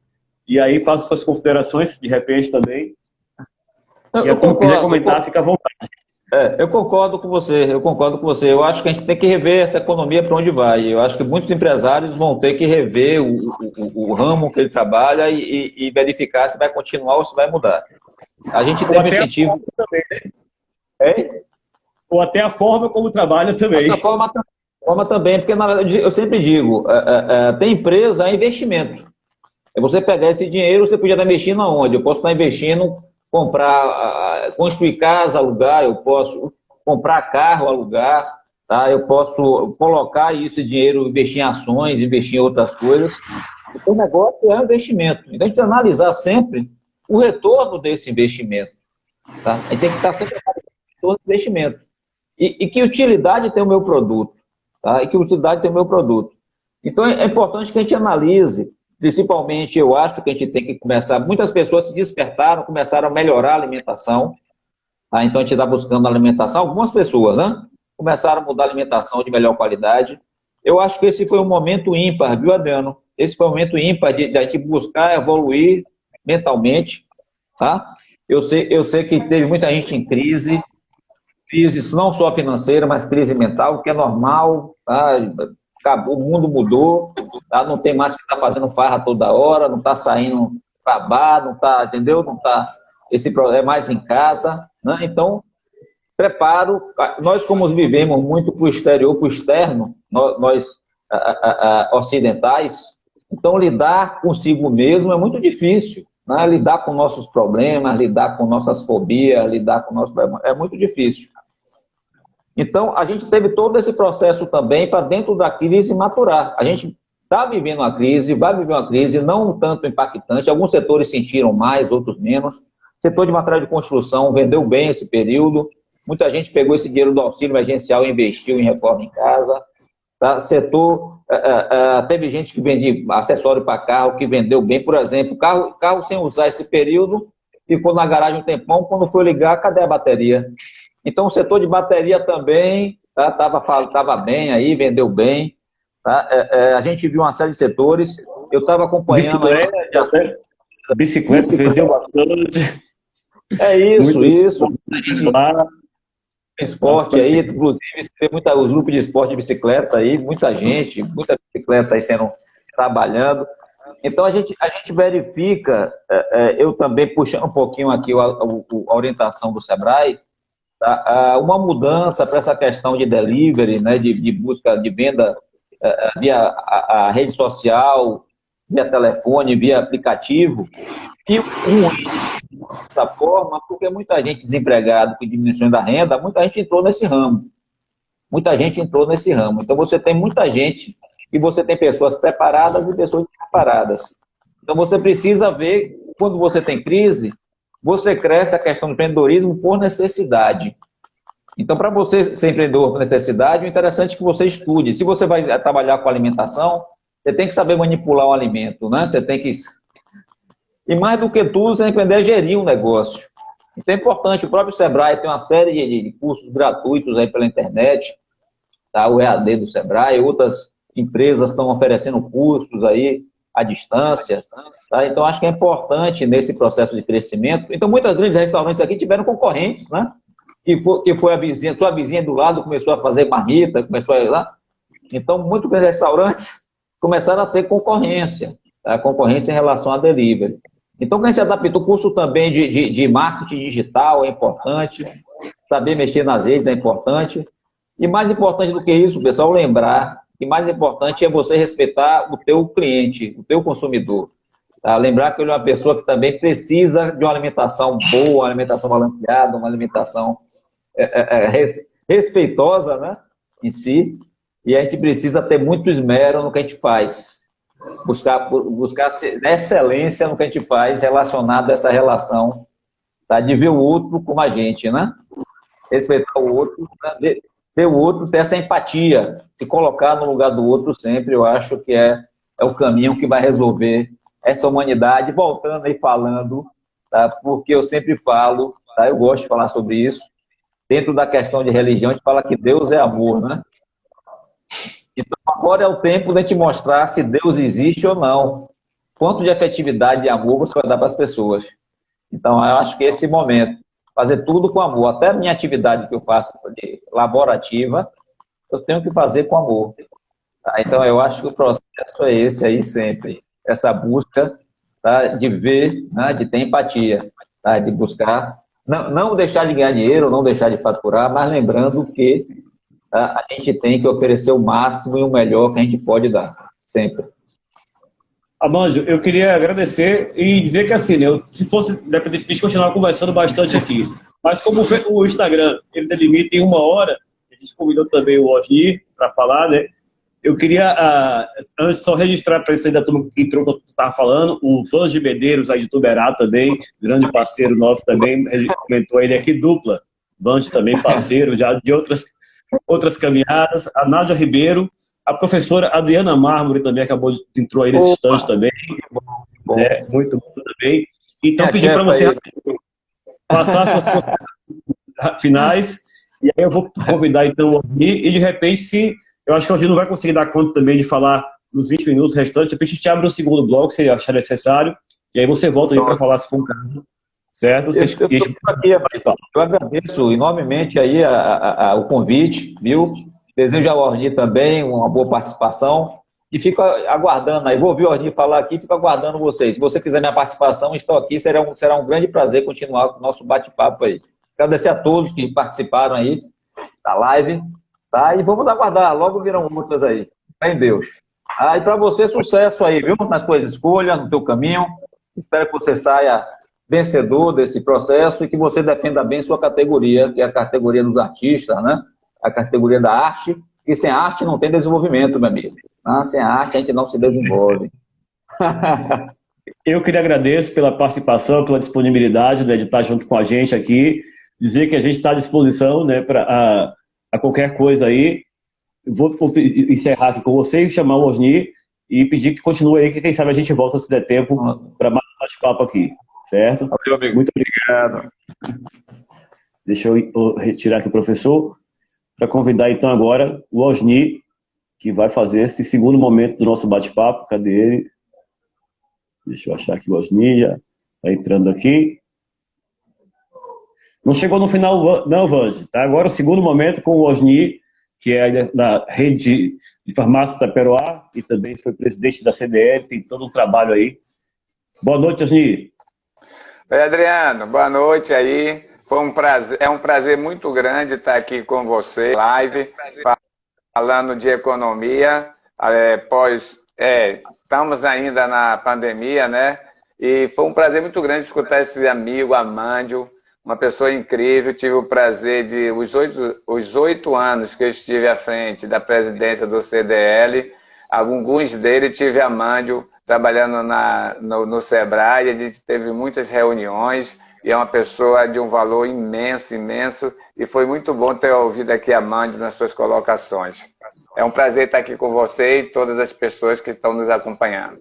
Speaker 2: E aí faço suas considerações, de repente, também. E a turma quiser comentar, fica à vontade.
Speaker 3: Eu concordo com você, Eu acho que a gente tem que rever essa economia para onde vai. Eu acho que muitos empresários vão ter que rever o ramo que ele trabalha e verificar se vai continuar ou se vai mudar. A gente teve incentivo...
Speaker 2: Ou até a forma como trabalha também.
Speaker 3: A forma também, porque na verdade, eu sempre digo, tem empresa, é investimento. É você pegar esse dinheiro, você podia estar investindo aonde? Eu posso estar investindo, construir casa, alugar, eu posso comprar carro, alugar, tá? Eu posso colocar esse dinheiro, investir em ações, investir em outras coisas. O negócio é um investimento. Então a gente tem que analisar sempre o retorno desse investimento. Tá? A gente tem que estar sempre analisando o retorno do investimento. E que utilidade tem o meu produto? Tá? E que utilidade tem o meu produto? Então é importante que a gente analise, principalmente eu acho que a gente tem que começar, muitas pessoas se despertaram, começaram a melhorar a alimentação, tá? Então a gente está buscando alimentação, algumas pessoas, né? Começaram a mudar a alimentação de melhor qualidade. Eu acho que esse foi um momento ímpar, viu, Adriano? Esse foi um momento ímpar de a gente buscar evoluir mentalmente, tá? Eu sei que teve muita gente em crise não só financeira, mas crise mental, que é normal, tá? Acabou, o mundo mudou, tá? Não tem mais que estar fazendo farra toda hora, não está saindo para bar, não está, entendeu? Não está, esse problema é mais em casa, né? Então, preparo, nós como vivemos muito para o exterior, para o externo, nós ocidentais, então lidar consigo mesmo é muito difícil, né? Lidar com nossos problemas, lidar com nossas fobias, lidar com nossos problemas, é muito difícil. Então, a gente teve todo esse processo também para dentro da crise maturar. A gente está vivendo uma crise, vai viver uma crise não tanto impactante, alguns setores sentiram mais, outros menos. Setor de material de construção vendeu bem esse período, muita gente pegou esse dinheiro do auxílio emergencial e investiu em reforma em casa. Tá? Setor, teve gente que vendia acessório para carro, que vendeu bem, por exemplo, carro sem usar esse período, ficou na garagem um tempão, quando foi ligar, cadê a bateria? Então, o setor de bateria também estava bem aí, vendeu bem. Tá? A gente viu uma série de setores. Eu estava acompanhando...
Speaker 2: Bicicleta vendeu bastante.
Speaker 3: É isso. Esporte aí, inclusive, tem os grupos de esporte de bicicleta aí, muita bicicleta aí sendo trabalhando. Então, a gente verifica, eu também puxando um pouquinho aqui a orientação do Sebrae, uma mudança para essa questão de delivery, né, de busca de venda via a rede social, via telefone, via aplicativo, e dessa forma, porque muita gente desempregada, com diminuição da renda, muita gente entrou nesse ramo. Então, você tem muita gente e você tem pessoas preparadas e pessoas despreparadas. Então, você precisa ver, quando você tem crise, você cresce a questão do empreendedorismo por necessidade. Então, para você ser empreendedor por necessidade, o interessante é que você estude. Se você vai trabalhar com alimentação, você tem que saber manipular o alimento, né? Você tem que... E mais do que tudo, você tem que aprender a gerir um negócio. Então é importante, o próprio Sebrae tem uma série de cursos gratuitos aí pela internet, tá? O EAD do Sebrae, outras empresas estão oferecendo cursos aí à distância, tá? Então acho que é importante nesse processo de crescimento. Então muitos grandes restaurantes aqui tiveram concorrentes, né? Que foi a vizinha, sua vizinha do lado começou a fazer marmita, começou a ir lá. Então muitos grandes restaurantes começaram a ter concorrência. a concorrência em relação a delivery. Então, quem se adaptou, o curso também de marketing digital é importante, saber mexer nas redes é importante. E mais importante do que isso, pessoal, lembrar que mais importante é você respeitar o teu cliente, o teu consumidor. Tá? Lembrar que ele é uma pessoa que também precisa de uma alimentação boa, uma alimentação balanceada, uma alimentação respeitosa, né, em si. E a gente precisa ter muito esmero no que a gente faz. Buscar excelência no que a gente faz relacionado a essa relação, tá? De ver o outro como a gente, né? Respeitar o outro, né? Ver o outro, ter essa empatia, se colocar no lugar do outro sempre, eu acho que é o caminho que vai resolver essa humanidade. Voltando aí falando, tá? Porque eu sempre falo, tá? Eu gosto de falar sobre isso, dentro da questão de religião, a gente fala que Deus é amor, né? Então, agora é o tempo de a gente mostrar se Deus existe ou não. Quanto de afetividade e amor você vai dar para as pessoas. Então, eu acho que esse momento, fazer tudo com amor, até a minha atividade que eu faço laborativa, eu tenho que fazer com amor. Tá? Então, eu acho que o processo é esse aí sempre. Essa busca, tá? De ver, né? De ter empatia, tá? De buscar, não deixar de ganhar dinheiro, não deixar de faturar, mas lembrando que a gente tem que oferecer o máximo e o melhor que a gente pode dar, sempre.
Speaker 2: Amanjo, eu queria agradecer e dizer que assim, né, se fosse, independente de continuar conversando bastante aqui, mas como o Instagram, ele tem limite em 1 hora, a gente convidou também o Osni para falar, né? Eu queria, antes, só registrar para esse aí da turma que entrou, que eu estava falando, o Vange Medeiros, aí de Tuberá também, grande parceiro nosso também, comentou ele aqui, dupla, Vange também parceiro, já de outras caminhadas, a Nádia Ribeiro, a professora Adriana Mármore também entrou aí nesse instante também, né? Muito bom também. Então, pedi para você passar suas considerações finais, e aí eu vou convidar então o Osni, e de repente, eu acho que o Osni não vai conseguir dar conta também de falar nos 20 minutos restantes, depois a gente abre o segundo bloco, se ele achar necessário, e aí você volta aí para falar se for um caso. Certo?
Speaker 3: Eu agradeço enormemente aí o convite, viu? Desejo ao Osni também uma boa participação e fico aguardando aí. Vou ouvir o Osni falar aqui e fico aguardando vocês. Se você quiser minha participação, estou aqui. Será um grande prazer continuar com o nosso bate-papo aí. Agradecer a todos que participaram aí da live, tá? E vamos aguardar, logo virão outras aí. Fé em Deus. E para você, sucesso aí, viu? Nas suas escolhas, no teu caminho. Espero que você saia vencedor desse processo e que você defenda bem sua categoria, que é a categoria dos artistas, né? A categoria da arte, e sem arte não tem desenvolvimento, meu amigo. Sem arte a gente não se desenvolve.
Speaker 2: Eu queria agradecer pela participação, pela disponibilidade, né, de estar junto com a gente aqui, dizer que a gente está à disposição, né, para qualquer coisa aí. Eu vou encerrar aqui com você e chamar o Osni e pedir que continue aí, que quem sabe a gente volta se der tempo para mais um bate-papo aqui. Certo?
Speaker 3: Valeu, amigo.
Speaker 2: Muito obrigado. Deixa eu retirar aqui o professor, para convidar então agora o Osni, que vai fazer esse segundo momento do nosso bate-papo. Cadê ele? Deixa eu achar aqui o Osni, já está entrando aqui. Não chegou no final, não, Vange. Tá? Agora o segundo momento com o Osni, que é da rede de farmácia da Peroá, e também foi presidente da CDL, tem todo um trabalho aí. Boa noite, Osni.
Speaker 4: Oi, Adriano, boa noite aí. Foi um prazer, é um prazer muito grande estar aqui com você, live, falando de economia. Estamos ainda na pandemia, né? E foi um prazer muito grande escutar esse amigo, Amandio, uma pessoa incrível. Tive o prazer de, os 8 anos que eu estive à frente da presidência do CDL, alguns deles tive Amandio trabalhando no Sebrae. A gente teve muitas reuniões e é uma pessoa de um valor imenso, imenso, e foi muito bom ter ouvido aqui a Amandio nas suas colocações. É um prazer estar aqui com você e todas as pessoas que estão nos acompanhando.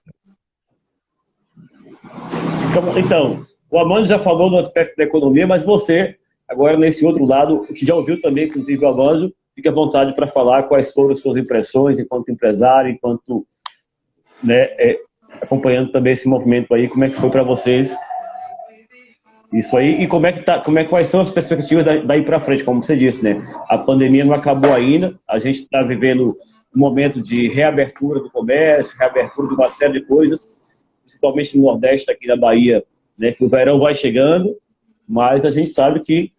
Speaker 2: Então o Amandio já falou no aspecto da economia, mas você, agora nesse outro lado, que já ouviu também, inclusive, o Amandio, fique à vontade para falar quais foram as suas impressões enquanto empresário, enquanto, né, acompanhando também esse movimento aí, como é que foi para vocês isso aí, e quais são as perspectivas daí para frente, como você disse, né? A pandemia não acabou ainda, a gente está vivendo um momento de reabertura do comércio, reabertura de uma série de coisas, principalmente no Nordeste, aqui na Bahia, né, que o verão vai chegando, mas a gente sabe que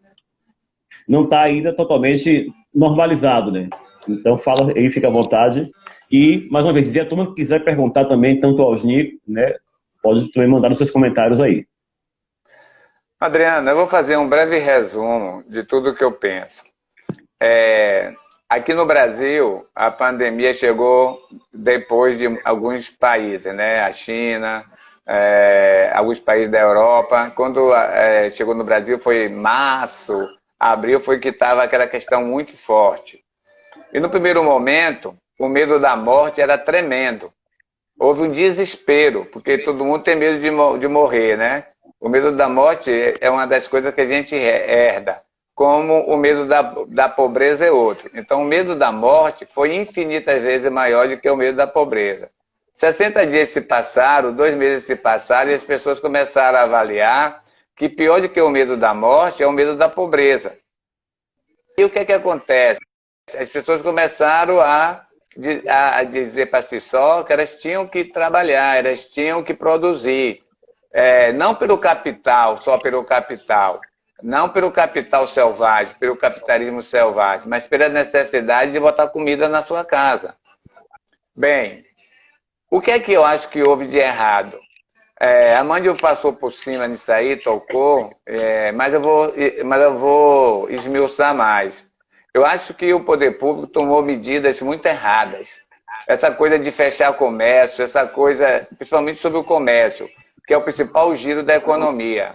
Speaker 2: não está ainda totalmente normalizado, né? Então, fala aí, fica à vontade. E, mais uma vez, se a turma quiser perguntar também, tanto ao Nico, né, pode também mandar nos seus comentários aí.
Speaker 4: Adriano, eu vou fazer um breve resumo de tudo que eu penso. Aqui no Brasil, a pandemia chegou depois de alguns países, né? A China, alguns países da Europa. Quando chegou no Brasil foi março, abril, foi que estava aquela questão muito forte. E no primeiro momento, o medo da morte era tremendo. Houve um desespero, porque todo mundo tem medo de morrer, né? O medo da morte é uma das coisas que a gente herda, como o medo da pobreza é outro. Então, o medo da morte foi infinitas vezes maior do que o medo da pobreza. 60 dias se passaram, 2 meses se passaram, e as pessoas começaram a avaliar que pior do que o medo da morte é o medo da pobreza. E o que é que acontece? As pessoas começaram a dizer para si só que elas tinham que trabalhar, elas tinham que produzir. Não pelo capital, só pelo capital. Não pelo capital selvagem, pelo capitalismo selvagem, mas pela necessidade de botar comida na sua casa. Bem, o que é que eu acho que houve de errado? A Mandio passou por cima nisso aí, tocou, mas eu vou esmiuçar mais. Eu acho que o poder público tomou medidas muito erradas. Essa coisa de fechar o comércio, essa coisa, principalmente sobre o comércio, que é o principal giro da economia.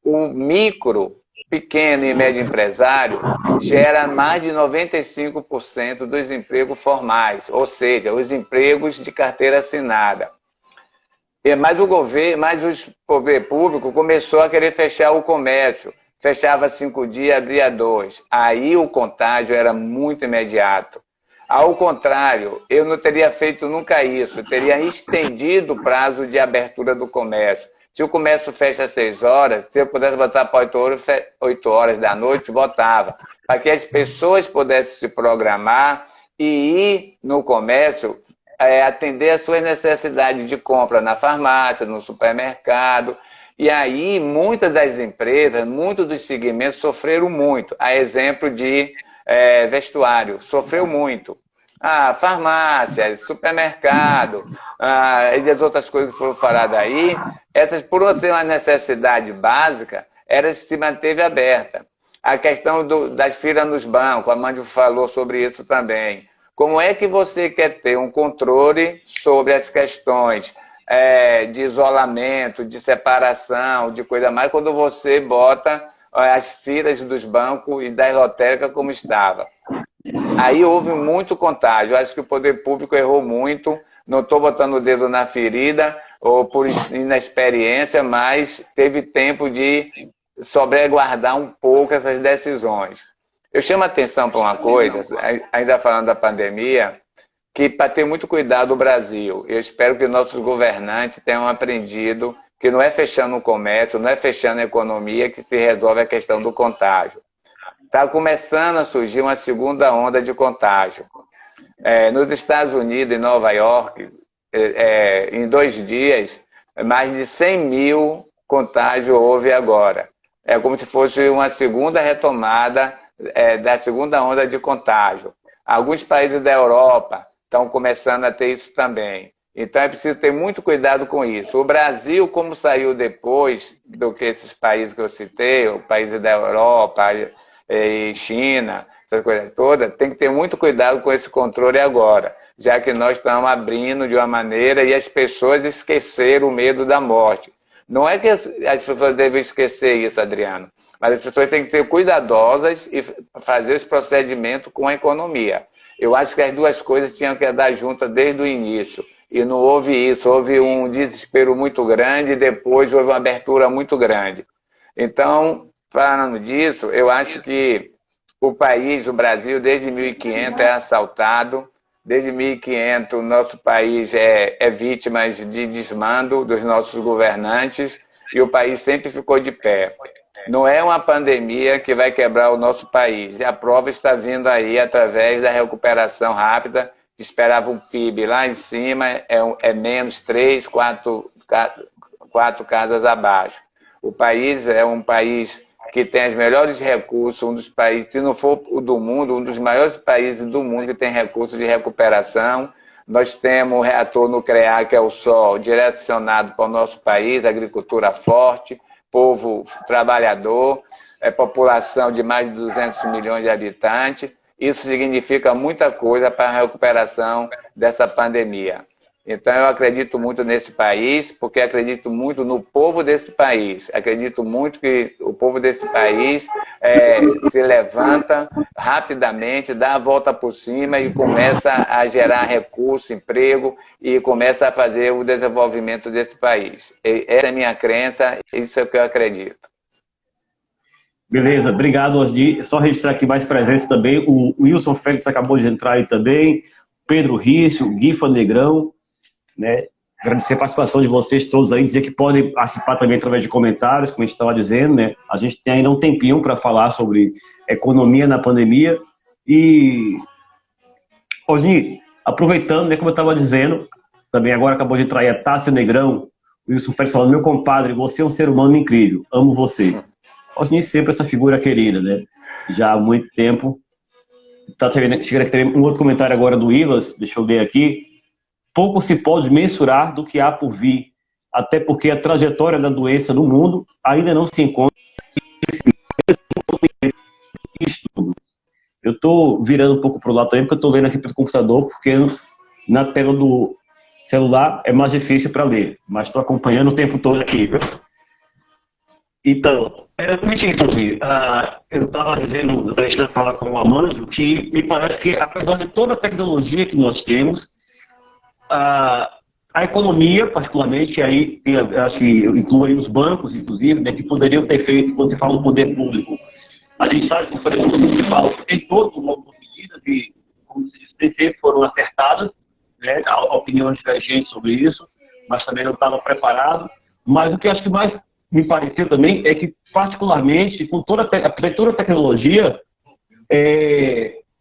Speaker 4: O micro, pequeno e médio empresário gera mais de 95% dos empregos formais, ou seja, os empregos de carteira assinada. Mas o poder público começou a querer fechar o comércio. Fechava 5 dias, abria 2. Aí o contágio era muito imediato. Ao contrário, eu não teria feito nunca isso. Eu teria estendido o prazo de abertura do comércio. Se o comércio fecha às 6 horas, se eu pudesse botar para 8 horas da noite, botava. Para que as pessoas pudessem se programar e ir no comércio, atender às suas necessidades de compra na farmácia, no supermercado. E aí, muitas das empresas, muitos dos segmentos sofreram muito. A exemplo de vestuário, sofreu muito. Farmácias, supermercado, e as outras coisas que foram faladas aí, essas, por ser uma necessidade básica, ela se manteve aberta. A questão das filas nos bancos, a Mandio falou sobre isso também. Como é que você quer ter um controle sobre as questões de isolamento, de separação, de coisa mais, quando você bota as filas dos bancos e das lotéricas como estava? Aí houve muito contágio. Acho que o poder público errou muito. Não estou botando o dedo na ferida ou por inexperiência, mas teve tempo de sobreguardar um pouco essas decisões. Eu chamo a atenção para uma coisa, ainda falando da pandemia, que para ter muito cuidado o Brasil, eu espero que nossos governantes tenham aprendido que não é fechando o comércio, não é fechando a economia que se resolve a questão do contágio. Está começando a surgir uma segunda onda de contágio. Nos Estados Unidos, em Nova York, em 2 dias, mais de 100 mil contágios houve agora. É como se fosse uma segunda retomada da segunda onda de contágio. Alguns países da Europa estão começando a ter isso também. Então é preciso ter muito cuidado com isso. O Brasil, como saiu depois do que esses países que eu citei, os países da Europa e China, essas coisas todas, tem que ter muito cuidado com esse controle agora, já que nós estamos abrindo de uma maneira e as pessoas esqueceram o medo da morte. Não é que as pessoas devem esquecer isso, Adriano, mas as pessoas têm que ser cuidadosas e fazer esse procedimento com a economia. Eu acho que as duas coisas tinham que andar juntas desde o início. E não houve isso. Houve um desespero muito grande e depois houve uma abertura muito grande. Então, falando disso, eu acho que o país, o Brasil, desde 1500 é assaltado. Desde 1500 o nosso país é vítima de desmando dos nossos governantes e o país sempre ficou de pé. Não é uma pandemia que vai quebrar o nosso país. E a prova está vindo aí através da recuperação rápida. Esperava um PIB lá em cima, é menos 3, 4 quatro casas abaixo. O país é um país que tem os melhores recursos, um dos países, se não for o do mundo, um dos maiores países do mundo que tem recursos de recuperação. Nós temos o reator nuclear, que é o Sol, direcionado para o nosso país, agricultura forte, povo trabalhador, população de mais de 200 milhões de habitantes. Isso significa muita coisa para a recuperação dessa pandemia. Então, eu acredito muito nesse país, porque acredito muito no povo desse país. Acredito muito que o povo desse país se levanta rapidamente, dá a volta por cima e começa a gerar recurso, emprego e começa a fazer o desenvolvimento desse país. Essa é a minha crença, isso é o que eu acredito.
Speaker 2: Beleza, obrigado, Osni. Só registrar aqui mais presença também. O Wilson Félix acabou de entrar aí também. Pedro Rício, Guifa Negrão. Né? Agradecer a participação de vocês todos aí, dizer que podem participar também através de comentários, como a gente estava dizendo, né? A gente tem ainda um tempinho para falar sobre economia na pandemia. E, Osni, aproveitando, né, como eu estava dizendo, também agora acabou de entrar aí a Tássia Negrão, o Wilson Félix falando: meu compadre, você é um ser humano incrível, amo você. Osni sempre essa figura querida, né? Já há muito tempo. Tá chegando aqui também um outro comentário agora do Ivas, deixa eu ler aqui. Pouco se pode mensurar do que há por vir, até porque a trajetória da doença no mundo ainda não se encontra em estudo. Eu estou virando um pouco para o lado também, porque eu estou lendo aqui pelo computador, porque na tela do celular é mais difícil para ler, mas estou acompanhando o tempo todo aqui. Então, era realmente isso, eu estava dizendo, antes de falar com o Amândio, que me parece que, apesar de toda a tecnologia que nós temos, a economia, particularmente, aí acho que inclui os bancos, inclusive, né, que poderiam ter feito, quando se fala do poder público. A gente sabe que, por exemplo, o municipal tem todo um monte de medidas e, como se diz, sempre foram acertadas, né, a opinião divergente sobre isso, mas também não estava preparado. Mas o que acho que mais me pareceu também é que, particularmente, com toda a tecnologia,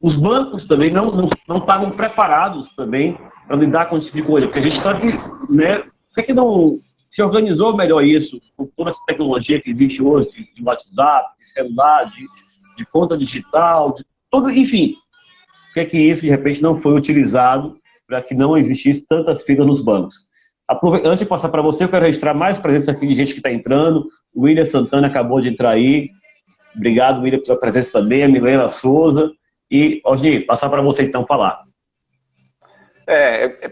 Speaker 2: os bancos também não estavam preparados também para lidar com esse tipo de coisa, porque a gente sabe, né, por que não se organizou melhor isso, com toda essa tecnologia que existe hoje, de WhatsApp, de celular, de conta digital, de tudo, enfim, por que isso, de repente, não foi utilizado para que não existisse tantas filas nos bancos? Antes de passar para você, eu quero registrar mais presença aqui de gente que está entrando. O William Santana acabou de entrar aí. Obrigado, William, pela presença também. A Milena Souza. E, Osni, passar para você, então, falar.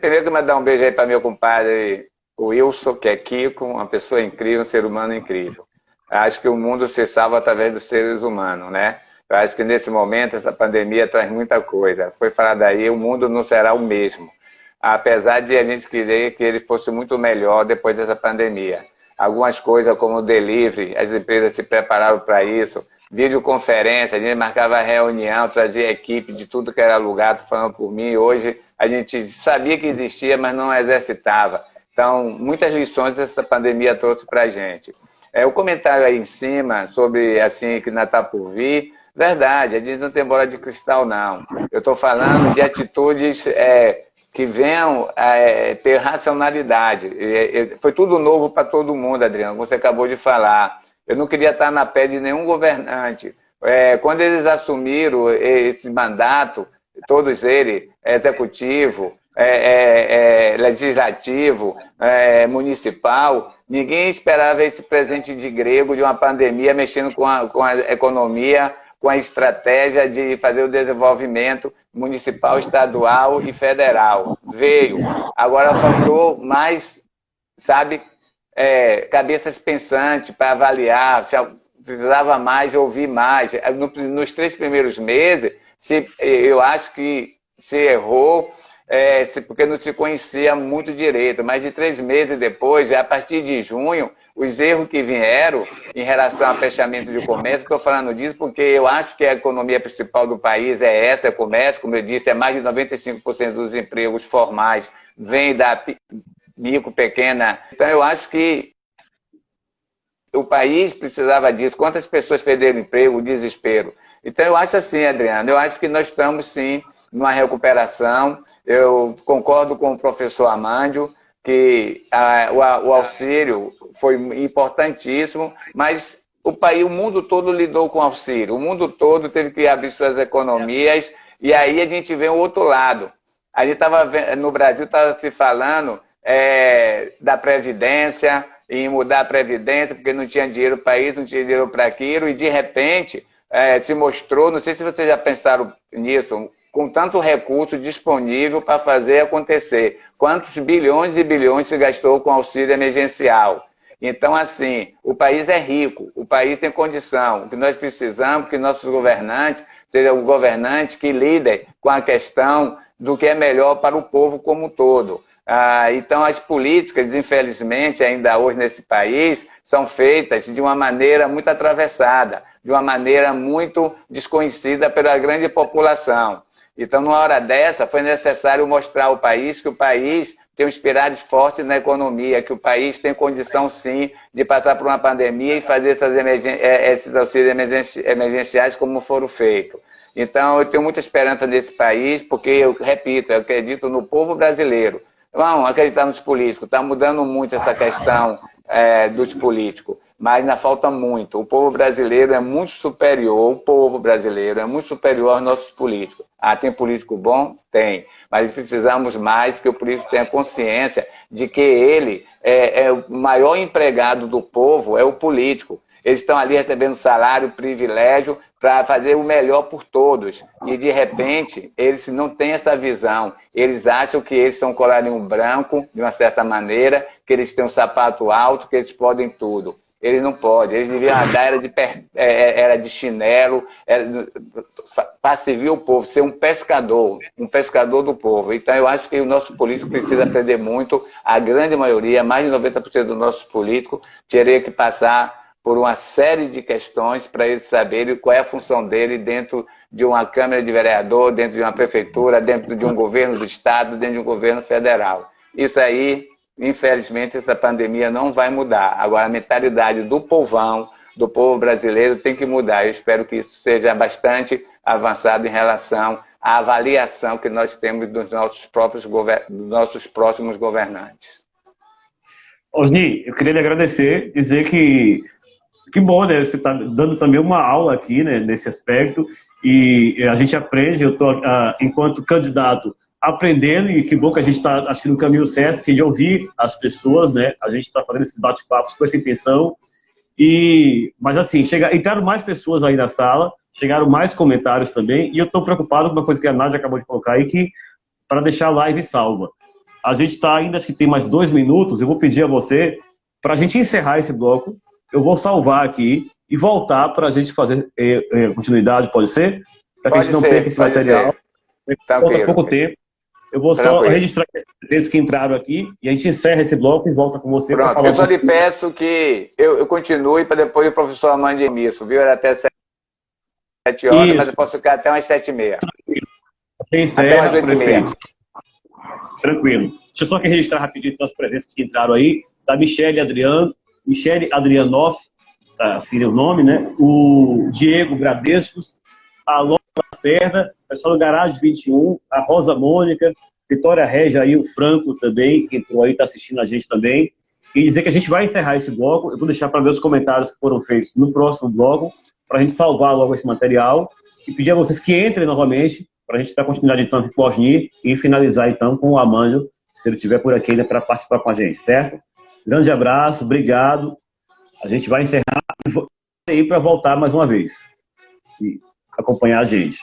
Speaker 4: Primeiro, mandar um beijo aí para meu compadre, o Wilson, que é Kiko, uma pessoa incrível, um ser humano incrível. Acho que o mundo se salva através dos seres humanos, né? Eu acho que, nesse momento, essa pandemia traz muita coisa. Foi falado aí, o mundo não será o mesmo. Apesar de a gente querer que ele fosse muito melhor depois dessa pandemia. Algumas coisas como o delivery, as empresas se prepararam para isso, videoconferência, a gente marcava reunião, trazia equipe de tudo que era lugar, falando por mim. Hoje a gente sabia que existia, mas não exercitava. Então, muitas lições essa pandemia trouxe para a gente. O comentário aí em cima sobre assim que ainda está por vir, verdade, a gente não tem bola de cristal, não. Eu estou falando de atitudes que venham ter racionalidade. Foi tudo novo para todo mundo, Adriano, como você acabou de falar. Eu não queria estar na pele de nenhum governante. Quando eles assumiram esse mandato, todos eles, executivo, legislativo, municipal, ninguém esperava esse presente de grego de uma pandemia mexendo com a economia, com a estratégia de fazer o desenvolvimento municipal, estadual e federal. Veio. Agora faltou mais, sabe, cabeças pensantes para avaliar, precisava mais ouvir mais. Nos 3 primeiros meses, eu acho que se errou, porque não se conhecia muito direito, mas de 3 meses depois, a partir de junho, os erros que vieram em relação ao fechamento de comércio, estou falando disso porque eu acho que a economia principal do país é o comércio, como eu disse, mais de 95% dos empregos formais vem da micro, pequena. Então eu acho que o país precisava disso. Quantas pessoas perderam emprego, o desespero. Então eu acho assim, Adriano, eu acho que nós estamos sim numa recuperação. Eu concordo com o professor Amândio. que o auxílio foi importantíssimo, mas o mundo todo lidou com o auxílio, o mundo todo teve que abrir suas economias, e aí a gente vê o outro lado. A gente no Brasil estava se falando da Previdência, em mudar a Previdência, porque não tinha dinheiro para isso, não tinha dinheiro para aquilo, e de repente se mostrou, não sei se vocês já pensaram nisso, com tanto recurso disponível para fazer acontecer. Quantos bilhões e bilhões se gastou com auxílio emergencial? Então, assim, o país é rico, o país tem condição. O que nós precisamos que nossos governantes sejam governantes que lidem com a questão do que é melhor para o povo como um todo. Então, as políticas, infelizmente, ainda hoje nesse país, são feitas de uma maneira muito atravessada, de uma maneira muito desconhecida pela grande população. Então, numa hora dessa, foi necessário mostrar ao país que o país tem uns pilares fortes na economia, que o país tem condição, sim, de passar por uma pandemia e fazer esses auxílios emergenciais como foram feitos. Então, eu tenho muita esperança nesse país, porque, eu repito, eu acredito no povo brasileiro. Vamos acreditar nos políticos. Está mudando muito essa questão dos políticos, mas ainda falta muito. O povo brasileiro é muito superior, o povo brasileiro é muito superior aos nossos políticos. Tem político bom? Tem. Mas precisamos mais que o político tenha consciência de que ele o maior empregado do povo é o político. Eles estão ali recebendo salário, privilégio, para fazer o melhor por todos. E, de repente, eles não têm essa visão. Eles acham que eles são colarinho branco, de uma certa maneira, que eles têm um sapato alto, que eles podem tudo. Eles não podem. Eles deviam andar era de chinelo, para servir o povo, ser um pescador do povo. Então, eu acho que o nosso político precisa aprender muito. A grande maioria, mais de 90% dos nossos políticos, teria que passar por uma série de questões para eles saberem qual é a função dele dentro de uma Câmara de Vereador, dentro de uma prefeitura, dentro de um governo do Estado, dentro de um governo federal. Isso aí, infelizmente, essa pandemia não vai mudar. Agora, a mentalidade do povão, do povo brasileiro, tem que mudar. Eu espero que isso seja bastante avançado em relação à avaliação que nós temos dos nossos próximos governantes.
Speaker 2: Osni, eu queria lhe agradecer, dizer que bom, né? Você está dando também uma aula aqui, né, nesse aspecto, e a gente aprende, eu estou, enquanto candidato, aprendendo, e que bom que a gente está, acho que no caminho certo, que de ouvir as pessoas, né? A gente está fazendo esses bate-papos com essa intenção, mas assim, entraram mais pessoas aí na sala, chegaram mais comentários também, e eu estou preocupado com uma coisa que a Nádia acabou de colocar aí, que para deixar a live salva. A gente está ainda, acho que tem mais 2 minutos, eu vou pedir a você, para a gente encerrar esse bloco, eu vou salvar aqui e voltar para a gente fazer continuidade, pode ser? Para que a gente não perca esse material. Falta pouco tempo. Eu vou só registrar esses que entraram aqui e a gente encerra esse bloco e volta com você.
Speaker 4: Pronto, eu só lhe peço que eu continue para depois o professor mande isso, viu? Era até 7 horas, isso. Mas eu posso ficar até umas 7h30.
Speaker 2: Até umas 8h30. Tranquilo. Deixa eu só aqui registrar rapidinho então, as presenças que entraram aí. Da Michele Adrianoff, assim é o nome, né? O Diego Bradescos, a Laura Lacerda, o pessoal do Garage 21, a Rosa Mônica, Vitória Regia aí, o Franco também, que entrou aí, está assistindo a gente também. E dizer que a gente vai encerrar esse bloco. Eu vou deixar para ver os comentários que foram feitos no próximo bloco, para a gente salvar logo esse material e pedir a vocês que entrem novamente para a gente dar continuidade então com o Osni e finalizar então com o Amândio, se ele estiver por aqui ainda para participar com a gente, certo? Grande abraço, obrigado. A gente vai encerrar e para voltar mais uma vez e acompanhar a gente.